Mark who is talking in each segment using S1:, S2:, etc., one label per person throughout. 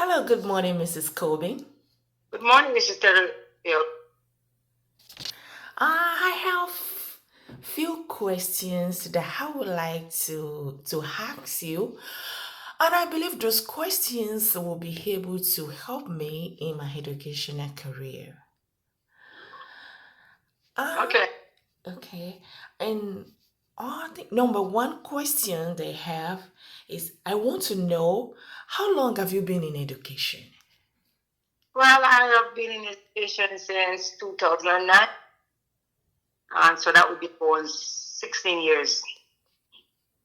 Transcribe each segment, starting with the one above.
S1: Hello, good morning, Mrs. Coben.
S2: Good morning, Mrs. Terrell.
S1: I have few questions that I would like to ask you, and I believe those questions will be able to help me in my educational career.
S2: Okay.
S1: Ah, okay. And I think number one question they have is I want to know how long have you been in education?
S2: Well, I have been in education since 2009, and so that would be for 16 years.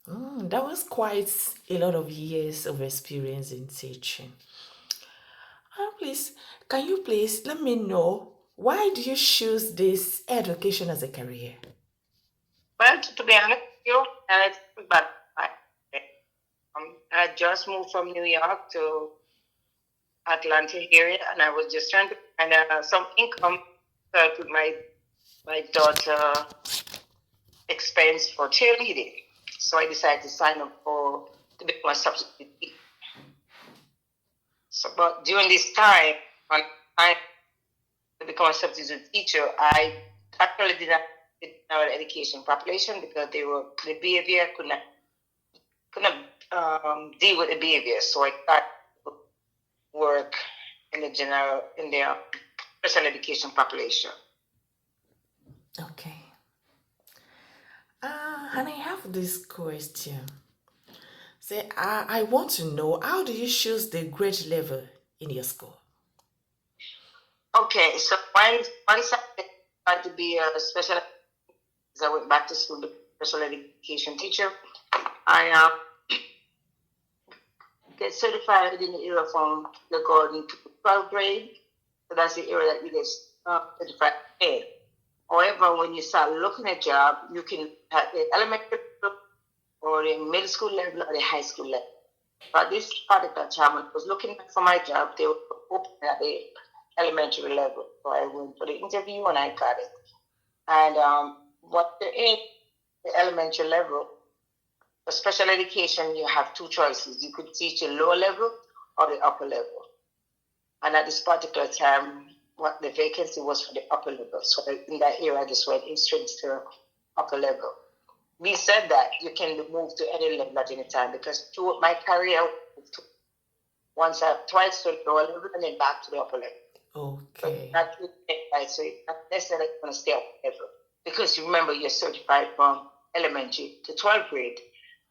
S1: That was quite a lot of years of experience in teaching. Please, can you please let me know why do you choose this education as a career?
S2: Well, to be honest with you, it's but I just moved from New York to Atlanta area, and I was just trying to find some income to help with my daughter expense for cheerleading. So I decided to sign up for to become a substitute teacher. So, but during this time, when I to become a substitute teacher, I actually did not education population because the behavior couldn't deal with the behavior. So I started to work in the special education population.
S1: Okay. And I have this question. Say, I want to know how do you choose the grade level in your school?
S2: Okay, so once I had to be a special, I went back to school to be a special education teacher. I get certified in the area from the garden to 12th grade. So that's the area that you get certified in. However, when you start looking at job, you can have the elementary level or the middle school level or the high school level. But this particular time, when I was looking for my job, they were open at the elementary level. So I went for the interview and I got it. And what they're in the elementary level, for special education, you have two choices. You could teach a lower level or the upper level. And at this particular time, what the vacancy was for the upper level. So in that area, I just went in straight to upper level. We said that you can move to any level at any time because through my career, once I twice to the lower level and then back to the upper level.
S1: Okay.
S2: But right, so it's not necessarily going to stay up level because you remember you're certified from elementary to 12th grade.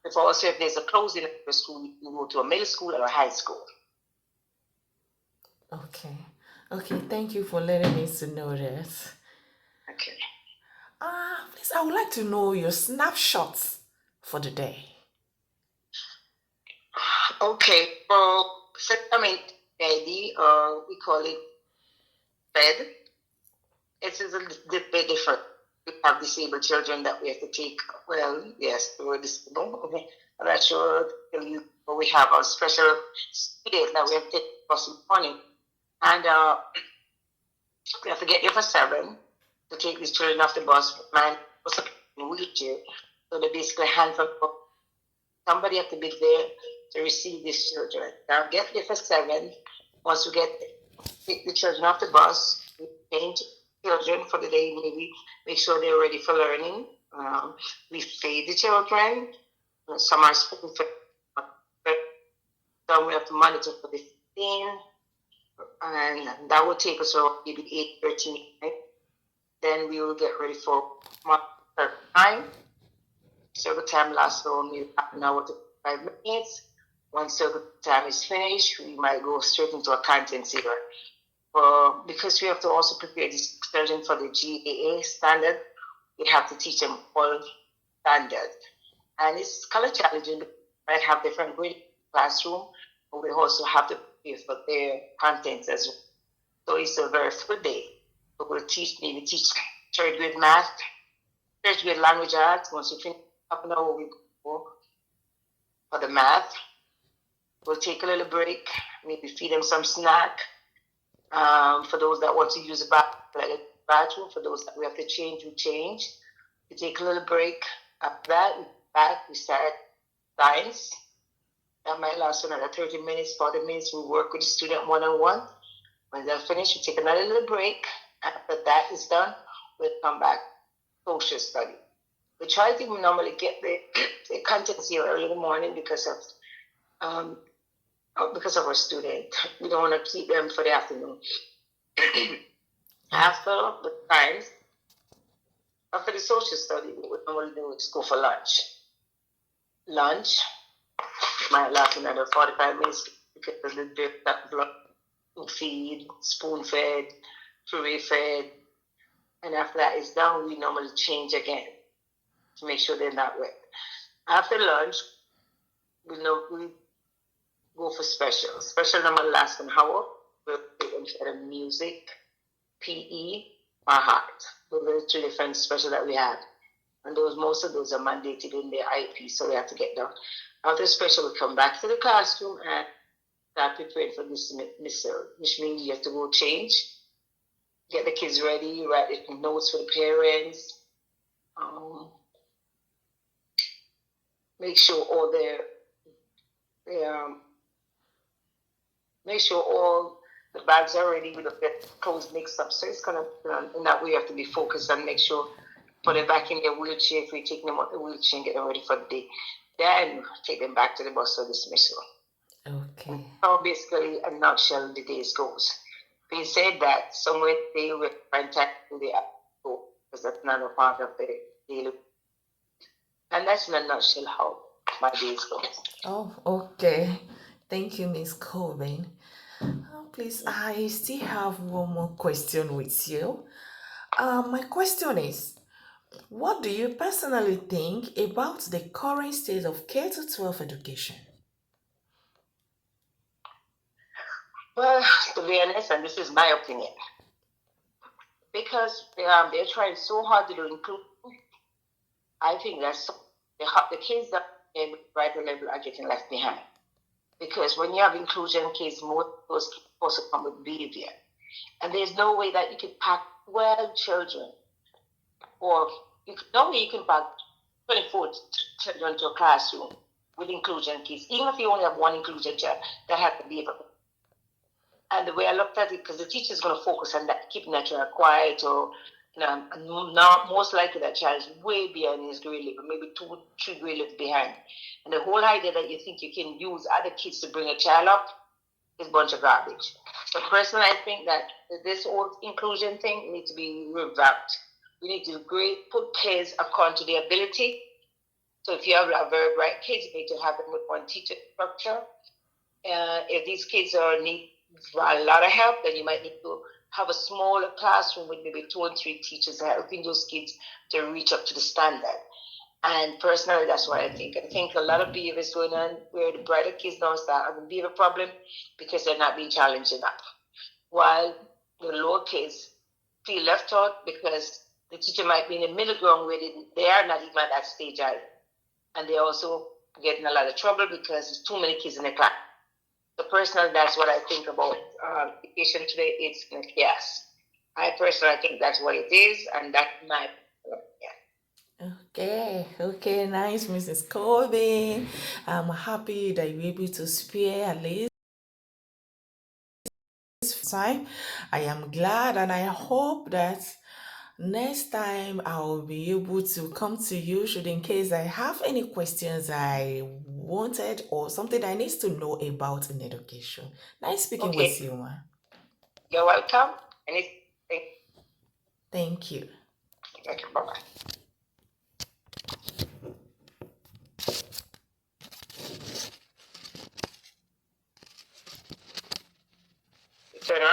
S2: If also if there's a closing of the school, you go to a middle school or a high school.
S1: Okay. Okay, thank you for letting me to know that.
S2: Okay.
S1: Please, I would like to know your snapshots for the day.
S2: Okay. Well, I mean, ID, or we call it FED. It's a bit different. We have disabled children that we have to take. Well, yes, we're disabled. Okay. I'm not sure. We have a special student that we have to take across the morning. And we have to get there for 7 to take these children off the bus. Man was in a wheelchair. So they basically hand from somebody have to be there to receive these children. Now get there for 7. Once we take the children off the bus, we change children for the day, maybe make sure they're ready for learning. We feed the children. Some are spoon fed, some we have to monitor for the feeding, and that will take us around maybe 8:13. Then we will get ready for time. Circle time lasts around maybe half an hour to 5 minutes. Once circle time is finished, we might go straight into a content area. Because we have to also prepare these children for the GAA standard, we have to teach them all standards. And it's kind of challenging because we might have different grading classroom, but we also have to prepare for their contents as well. So it's a very full day. So we'll teach third grade math, third grade language arts. Once we finish half an hour, we go for the math. We'll take a little break, maybe feed them some snack. For those that want to use the bathroom, for those that we have to change, we change. We take a little break. After that, we back, we start science. That might last another 30 minutes, 40 minutes. We work with the student one-on-one. When they're finished, we take another little break. After that is done, we'll come back, social study. We try to normally get the contents here early in the morning because of our student. We don't want to keep them for the afternoon. After the times, after the social study, what we normally do is go for lunch. Lunch might last another 45 minutes because there's a little bit that blood feed, spoon fed, puree fed. And after that is done, we normally change again to make sure they're not wet. After lunch, we go for special. Special normally lasts an hour. We'll take them to music, PE, or art. Those are the 2 different special that we have. And most of those are mandated in their IP, so we have to get done. After special, we come back to the classroom and start preparing for dismissal, which means you have to go change, get the kids ready, write the notes for the parents, make sure all the bags are ready with the clothes mixed up. So it's kind of in that way you have to be focused and make sure put them back in their wheelchair if we take them out the wheelchair and get them ready for the day. Then take them back to the bus for dismissal.
S1: Okay.
S2: How basically a nutshell the days goes. They said that somewhere they will contact the go because that's not a part of the daily. And that's in a nutshell how my days go.
S1: Oh, okay. Thank you, Miss Colvin. Please, I still have one more question with you. My question is, what do you personally think about the current state of K-12 education?
S2: Well, to be honest, and this is my opinion, because they're trying so hard to do inclusion, I think that's the kids that are right level are getting left behind. Because when you have inclusion kids, most of those kids also come with behavior. And there's no way that you can pack 12 children, or no way you can pack 24 children to a classroom with inclusion kids, even if you only have one inclusion child that has to be. And the way I looked at it, because the teacher is going to focus on that, keeping that child quiet, or not most likely that child is way behind his grade level, maybe 2, 3 grade levels behind. And the whole idea that you think you can use other kids to bring a child up is a bunch of garbage. So personally, I think that this whole inclusion thing needs to be revamped. We need to put kids according to their ability. So if you have a very bright kids, you need to have them with one teacher structure. If these kids need a lot of help, then you might need to have a smaller classroom with maybe 2 or 3 teachers helping those kids to reach up to the standard. And personally, that's what I think. I think a lot of behavior is going on where the brighter kids don't start having a behavior problem because they're not being challenged enough. While the lower kids feel left out because the teacher might be in the middle ground where they are not even at that stage either. And they're also getting a lot of trouble because there's too many kids in the class. So personally, that's what I think about education today. It's yes. I personally think that's what it is, and that's my
S1: Okay, nice, Mrs. Colvin. I'm happy that you're able to spare at least time. I am glad and I hope that next time I'll be able to come to you should in case I have any questions I wanted or something I need to know about in education. Nice speaking with you, ma.
S2: You're welcome. Anything.
S1: Thank you.
S2: Okay, bye-bye. Turn on.